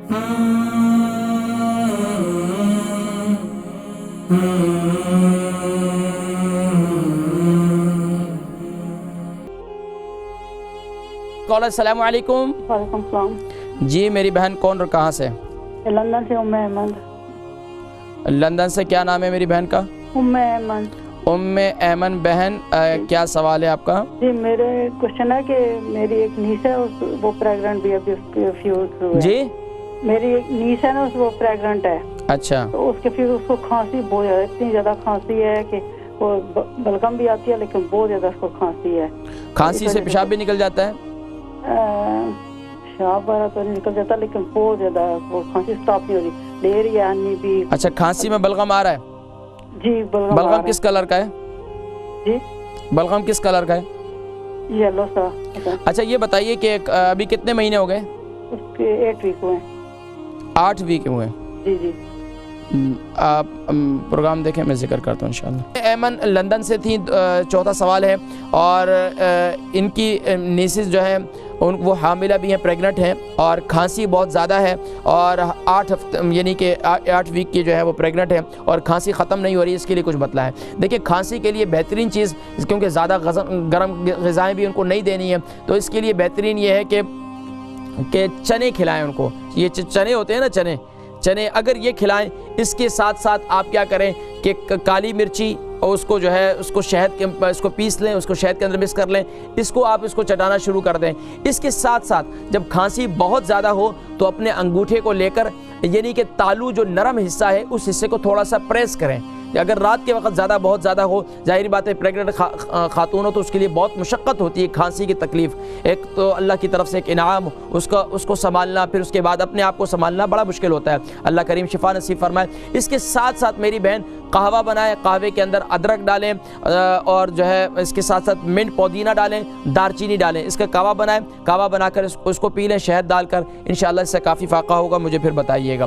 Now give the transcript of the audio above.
Collar السلام علیکم. وعلیکم السلام. جی میری بہن کون اور کہاں سے؟ لندن سے ام احمد. لندن سے کیا نام ہے میری بہن کا؟ ام احمد. ام ایمن بہن کیا سوال ہے آپ کا؟ جی میرے کوشچن ہے کہ میری ایک نیس ہے وہ پریگننٹ بھی ابھی اس کے فیوز ہوئے. جی میری ایک نیس ہے نا وہ پریگننٹ ہے. اچھا. تو اس کے پھر اس کو کھانسی بہت زیادہ اتنی زیادہ کھانسی ہے کہ وہ بلغم بھی آتی ہے لیکن بہت زیادہ اس کو کھانسی ہے. کھانسی سے پیشاب بھی نکل جاتا ہے؟ پیشاب وغیرہ تو نکل جاتا لیکن بہت زیادہ وہ کھانسی اسٹاپ نہیں ہو رہی. لے رہی ہے انی بھی. اچھا کھانسی میں بلغم آ رہا ہے؟ جی بلغم کس کلر کا ہے؟ جی بلغم کس کلر کا ہے؟ یلو سا. اچھا یہ بتائیے کہ ابھی کتنے مہینے ہو گئے؟ اس کے 8 ویک ہوئے. 8 ویک ہوئے. جی جی آپ پروگرام دیکھیں میں ذکر کرتا ہوں انشاءاللہ. ایمن لندن سے تھی. چوتھا سوال ہے اور ان کی نیسز جو ہے وہ حاملہ بھی ہیں، پریگننٹ ہیں اور کھانسی بہت زیادہ ہے اور 8 ہفتے یعنی کہ 8 ویک کی جو ہے وہ پریگننٹ ہے اور کھانسی ختم نہیں ہو رہی. اس کے لیے کچھ بتلائیں. دیکھیں کھانسی کے لیے بہترین چیز کیونکہ زیادہ گرم غذائیں بھی ان کو نہیں دینی ہیں تو اس کے لیے بہترین یہ ہے کہ چنے کھلائیں ان کو. یہ چنے ہوتے ہیں نا، چنے اگر یہ کھلائیں. اس کے ساتھ ساتھ آپ کیا کریں کہ کالی مرچی اور اس کو جو ہے اس کو شہد کے اس کو پیس لیں، اس کو شہد کے اندر مکس کر لیں. اس کو چٹانا شروع کر دیں. اس کے ساتھ ساتھ جب کھانسی بہت زیادہ ہو تو اپنے انگوٹھے کو لے کر یعنی کہ تالو جو نرم حصہ ہے اس حصے کو تھوڑا سا پریس کریں. اگر رات کے وقت بہت زیادہ ہو، ظاہری بات ہے پریگننٹ خاتون ہو تو اس کے لیے بہت مشقت ہوتی ہے کھانسی کی تکلیف. ایک تو اللہ کی طرف سے ایک انعام، اس کو سنبھالنا، پھر اس کے بعد اپنے آپ کو سنبھالنا بڑا مشکل ہوتا ہے. اللہ کریم شفا نصیب فرمائے. اس کے ساتھ ساتھ میری بہن قہوہ بنائیں. قہوے کے اندر ادرک ڈالیں اور جو ہے اس کے ساتھ ساتھ منٹ پودینہ ڈالیں، دار چینی ڈالیں. اس کا قہوہ بنائیں. قہوہ بنا کر اس کو پی لیں شہد ڈال کر. انشاءاللہ اس سے کافی فائدہ ہوگا. مجھے پھر بتائیے گا.